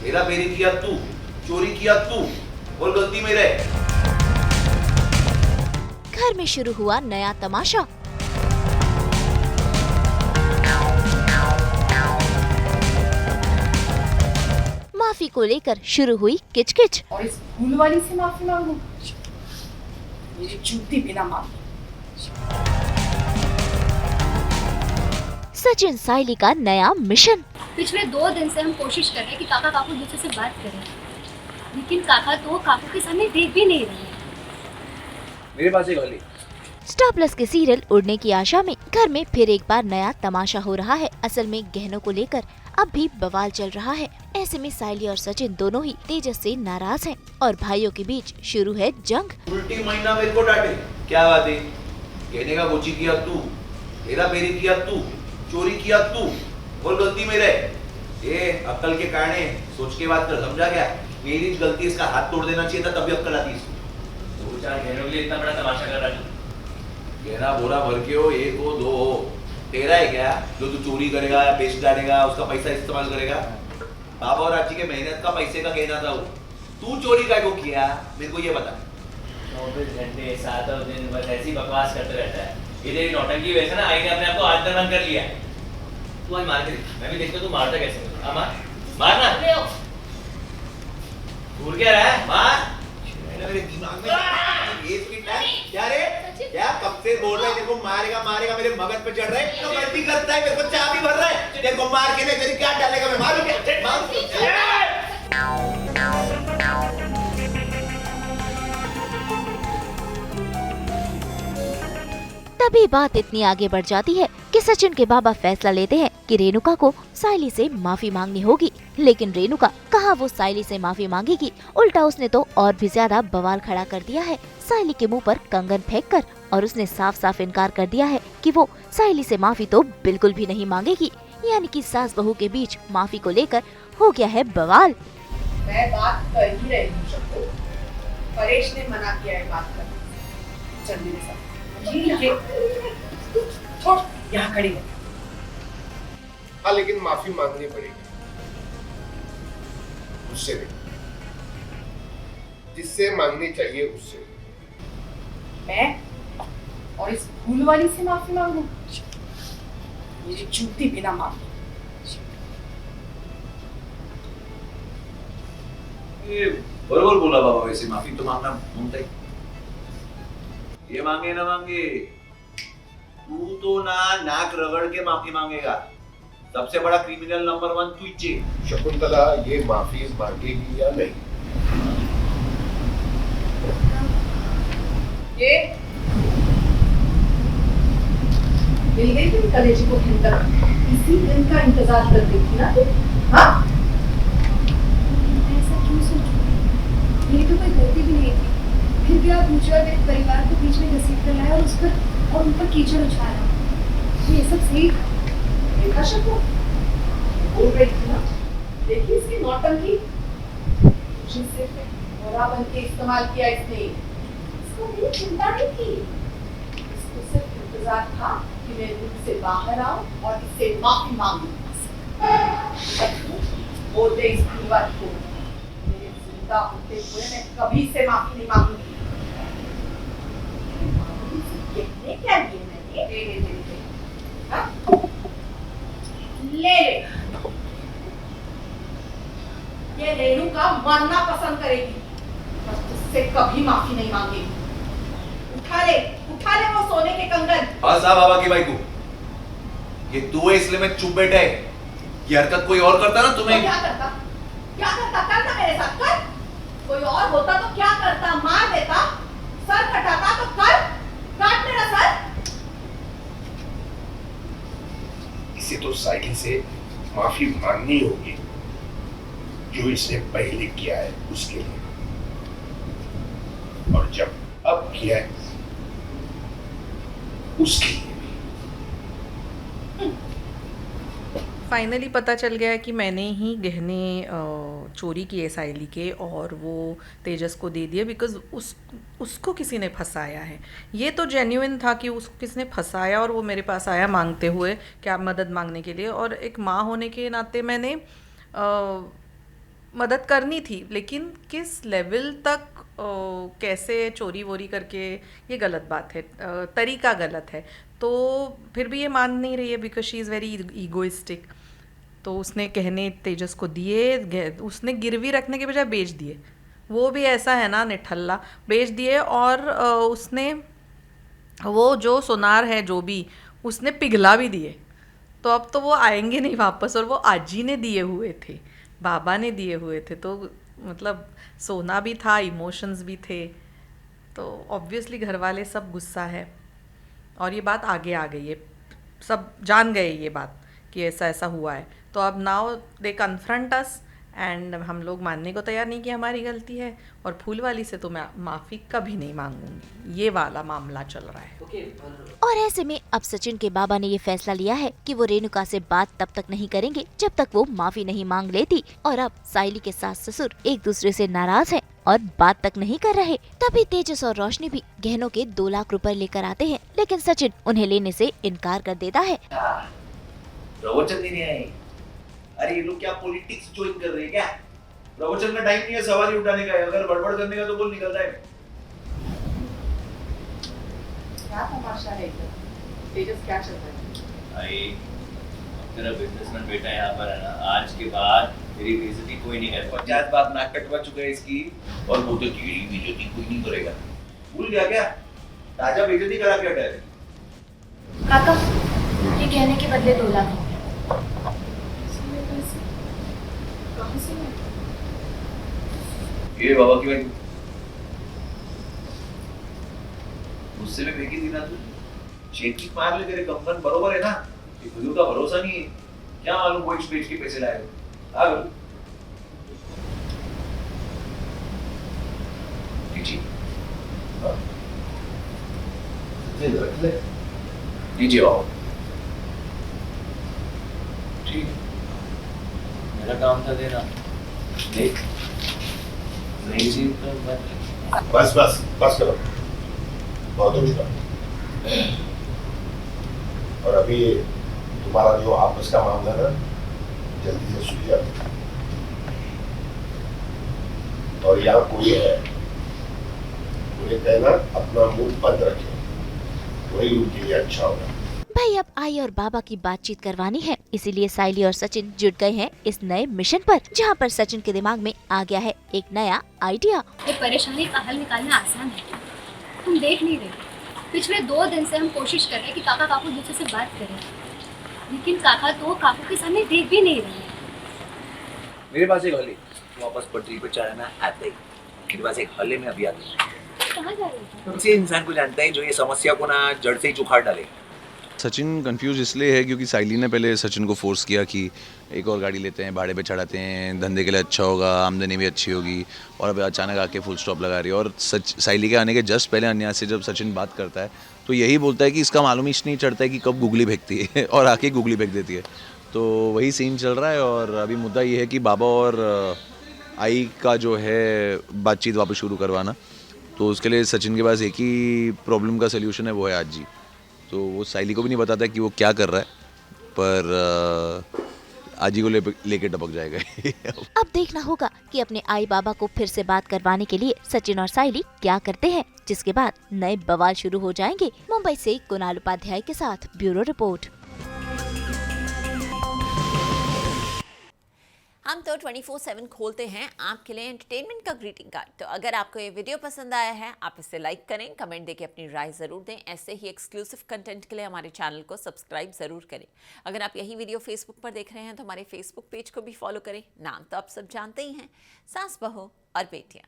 हेरा फेरी किया तू, चोरी किया तू, और गलती मेरा है। घर में शुरू हुआ नया तमाशा। माफी को लेकर शुरू हुई किचकिच। और इस भूल वाली से माफी मांगू, मेरी जूती बिना माफी। सचिन साइली का नया मिशन। पिछले 2 दिन से हम कोशिश कर रहे हैं कि काका काकू दूसरे से बात करें, लेकिन काका तो काकू के सामने देख भी नहीं रहे। मेरे पास एक हली। स्टार प्लस के सीरियल उड़ने की आशा में घर में फिर एक बार नया तमाशा हो रहा है। असल में गहनों को लेकर अब भी बवाल चल रहा है। ऐसे में साइली और सचिन दोनों ही तेजस से नाराज हैं और भाइयों के बीच शुरू है जंग। उल्टी महीना मेरे को डांटे, क्या बात है? कहने का गोची किया तू, हेरा फेरी किया तू, चोरी किया तू, और गलती मेरा है। ये अक्ल के कारण सोच के बात कर, समझा क्या? मेरी गलती, इसका हाथ तोड़ देना चाहिए था, तभी अक्ल आती इसको। 2-4 गहनों के लिए इतना बड़ा तमाशा कर रहा है। गहना बोरा भर के हो, 1 हो 2 हो, तेरा है क्या जो तू चोरी करेगा या बेच डालेगा, उसका पैसा इस्तेमाल करेगा? बाबा और आजी के मेहनत का पैसे का गहना था वो, तू चोरी का को किया? मेरे को ये बता। 24 घंटे 7 दिन बस ऐसी बकवास करते रहता है। ये तेरी नौटंकी वजह से ना आई ने अपने आप को आज बंद कर लिया। तू आज मार के देख, मैं भी देखता हूँ तू मारता कैसे है। हाँ मार, मारना। घूर क्या रहा है? मार। मेरे दिमाग में ये स्पीड है क्या रे? क्या कब से बोल रहा है तेरे को मारेगा मारेगा, मेरे मगज पे चढ़ रहा है। तो गलती करता है, मेरे को चाय भी भर रहा है, तेरे को मार के नहीं, तेरी क्या डालेगा? मैं मारूं क्या? तभी बात इतनी आगे बढ़ जाती है कि सचिन के बाबा फैसला लेते हैं कि रेणुका को साइली से माफी मांगनी होगी। लेकिन रेणुका कहाँ वो साइली से माफी मांगेगी, उल्टा उसने तो और भी ज्यादा बवाल खड़ा कर दिया है साइली के मुंह पर कंगन फेंककर। और उसने साफ साफ इनकार कर दिया है कि वो साइली से माफी तो बिल्कुल भी नहीं मांगेगी। यानी कि सास बहू के बीच माफी को लेकर हो गया है बवाल। मैं बात कर ही रही हूँ सबको, परेश ने मना किया है बात करने। चल मेरे साथ। छोड़, यहाँ खड़ी है। हाँ, लेकिन माफी मांगनी पड़ेगी उससे नहीं, जिससे मांगनी चाहिए उससे। मैं और इस भूल वाली से माफी मांगू, मेरी जूती बिना माफी। ये बरोबर बोला बाबा, वैसे माफी तो मांगना बनता ही। ये मांगे ना मांगे, तू तो ना नाक रगड़ के माफी मांगेगा। सबसे बड़ा क्रिमिनल नंबर 1 तू ही। शकुंतला ये माफी मांगेगी या नहीं? ये मिल गई तुम कलेजी को खिलकर, इसी दिन का इंतजार कर रही थी ना तुम? हाँ, ऐसा क्यों सोचूं? मेरी तो कोई गलती भी नहीं थी, फिर भी आप मुझे और मेरे परिवार को बीच में घसीट कर लाए और उन पर कीचड़ उछाला। ये सब सही था? देखा शकु, बोल रही थी ना, देखी इसकी नौटंकी। मुझे सिर्फ मोरा बन के इस्तेमाल किया इसने, इसको मेरी चिंता नहीं थी। इसको सिर्फ इंतजार था कि मैं रूम से बाहर आऊं और इससे माफी मांगूं। बोल दे इस भूलवाल को, मेरे जिंदा होते हुए मैं कभी से माफी नहीं मांगूंगी। कहने क्या लिए मैंने? ले हाँ? ले ये रेणुका मरना पसंद करेगी, बस उससे कभी माफी नहीं मांगेगी। उठा ले वो सोने के कंगन। बस आ बाबा की भाई को, ये तू है इसलिए मैं चुप बैठा है। ये हरकत कोई और करता ना तुम्हें। तो क्या करता करना मेरे साथ कर। कोई और होता तो क्या करता? मार देता, सर कटाता तो कर, काट मेरा सर। इसे तो साइकिल से माफी मांगनी होगी, जो इसने पहले किया है उसके लिए, और जब अब किया है उसके लिए। फाइनली पता चल गया है कि मैंने ही गहने चोरी किए साइली के और वो तेजस को दे दिए बिकॉज उसको किसी ने फंसाया है। ये तो जेन्युइन था कि उसको किसी ने फंसाया और वो मेरे पास आया मांगते हुए क्या मदद मांगने के लिए। और एक माँ होने के नाते मैंने मदद करनी थी, लेकिन किस लेवल तक कैसे चोरी वोरी करके, ये गलत बात है, तरीका गलत है। तो फिर भी ये मान नहीं रही है because she is very egoistic. तो उसने गहने तेजस को दिए, उसने गिरवी रखने के बजाय बेच दिए। वो भी ऐसा है ना निठल्ला, बेच दिए। और उसने वो जो सोनार है जो भी, उसने पिघला भी दिए। तो अब तो वो आएंगे नहीं वापस, और वो आजी ने दिए हुए थे, बाबा ने दिए हुए थे। तो मतलब सोना भी था, इमोशंस भी थे, तो ऑब्वियसली घर वाले सब गुस्सा है। और ये बात आगे आ गई है, सब जान गए ये बात कि ऐसा ऐसा हुआ है। तो अब now they confront us, and हम लोग मानने को तैयार नहीं कि हमारी गलती है। और फूल वाली से तो मैं माफ़ी कभी नहीं मांगूंगी, ये वाला मामला चल रहा है। और ऐसे में अब सचिन के बाबा ने ये फैसला लिया है कि वो रेणुका से बात तब तक नहीं करेंगे जब तक वो माफी नहीं मांग लेती। और अब साइली के सास ससुर एक दूसरे से नाराज हैं और बात तक नहीं कर रहे। तभी तेजस और रोशनी भी गहनों के 2 लाख रुपए लेकर आते हैं, लेकिन सचिन उन्हें लेने से इनकार कर देता है। प्रवचन देने आए? अरे ये लोग क्या पॉलिटिक्स ज्वाइन कर रहे हैं क्या? प्रवचन का टाइम नहीं है, सवाल ही उठाने का है। अगर बड़बड़ करने का तो बोल निकलता है। क्या तमाशा है इधर? तेजस क्या चल रहा है? भाई तेरा बिजनेसमैन बेटा यहाँ पर है ना, आज के बाद मेरी बेइज्जती कोई नहीं करेगा। 50 बार नाक कटवा चुका है इसकी, और वो तो कीड़ी बेइज्जती कोई नहीं करेगा। भूल गया क्या? ताजा बेइज्जती करा के हटा है। काका, ये गहने के बदले 2 लाख हो गए। कहाँ से लाए? ये बाबा की भाई मुझसे भी फेंकी थी ना तू। चेक मार ले, तेरे कंपन बरोबर है ना? ये खुद का भरोसा नहीं है। क्या मालूम वो बेच के पैसे लाए हो। जी रख ले, लीजिए आओ। ठीक, मेरा काम था देना, देख नहीं जी तो बस बस बस करो, बहुत हो चुका। और अभी तुम्हारा जो आपस का मामला है ना, जल्दी से सुलझा। और यहाँ कोई है, उन्हें कहना अपना मुंह बंद रखे, वही उनके लिए अच्छा होगा। भाई अब आई और बाबा की बातचीत करवानी है, इसीलिए साइली और सचिन जुट गए हैं इस नए मिशन पर, जहाँ पर सचिन के दिमाग में आ गया है एक नया आइडिया। ये परेशानी का हल निकालना आसान है, तुम देख नहीं रहे। पिछले 2 दिन से हम कोशिश कर रहे हैं कि काका काकू दूसरे से बात करें, लेकिन काका तो काकू के सामने देख भी नहीं रहे। मेरे पास एक हल है, वापस पटरी पे चढ़ना आते ही। मेरे पास एक हल है, मैं अभी आता हूँ। कहाँ जा रहे हो? तुमसे इंसान को जानता है जो ये समस्या को ना जड़ से ही उखाड़ डाले। सचिन कंफ्यूज इसलिए है क्योंकि साइली ने पहले सचिन को फोर्स किया कि एक और गाड़ी लेते हैं, भाड़े पे चढ़ाते हैं, धंधे के लिए अच्छा होगा, आमदनी भी अच्छी होगी। और अब अचानक आके फुल स्टॉप लगा रही है। और साइली के आने के जस्ट पहले अन्या से जब सचिन बात करता है तो यही बोलता है कि इसका मालूम ही नहीं चढ़ता है कि कब गुगली फेंकती है और आके गुगली फेंक देती है। तो वही सीन चल रहा है। और अभी मुद्दा ये है कि बाबा और आई का जो है बातचीत वापस शुरू करवाना। तो उसके लिए सचिन के पास एक ही प्रॉब्लम का सल्यूशन है, वो है आजी। तो वो साइली को भी नहीं बताता कि वो क्या कर रहा है, पर आजी को लेके टपक जाएगा। अब देखना होगा कि अपने आई बाबा को फिर से बात करवाने के लिए सचिन और साइली क्या करते हैं, जिसके बाद नए बवाल शुरू हो जाएंगे। मुंबई से कुणाल उपाध्याय के साथ ब्यूरो रिपोर्ट। हम तो 24/7 खोलते हैं आपके लिए एंटरटेनमेंट का ग्रीटिंग कार्ड। तो अगर आपको ये वीडियो पसंद आया है, आप इसे लाइक करें, कमेंट देके अपनी राय ज़रूर दें। ऐसे ही एक्सक्लूसिव कंटेंट के लिए हमारे चैनल को सब्सक्राइब ज़रूर करें। अगर आप यही वीडियो फेसबुक पर देख रहे हैं तो हमारे फेसबुक पेज को भी फॉलो करें। नाम तो आप सब जानते ही हैं, सास बहू और बेटियाँ।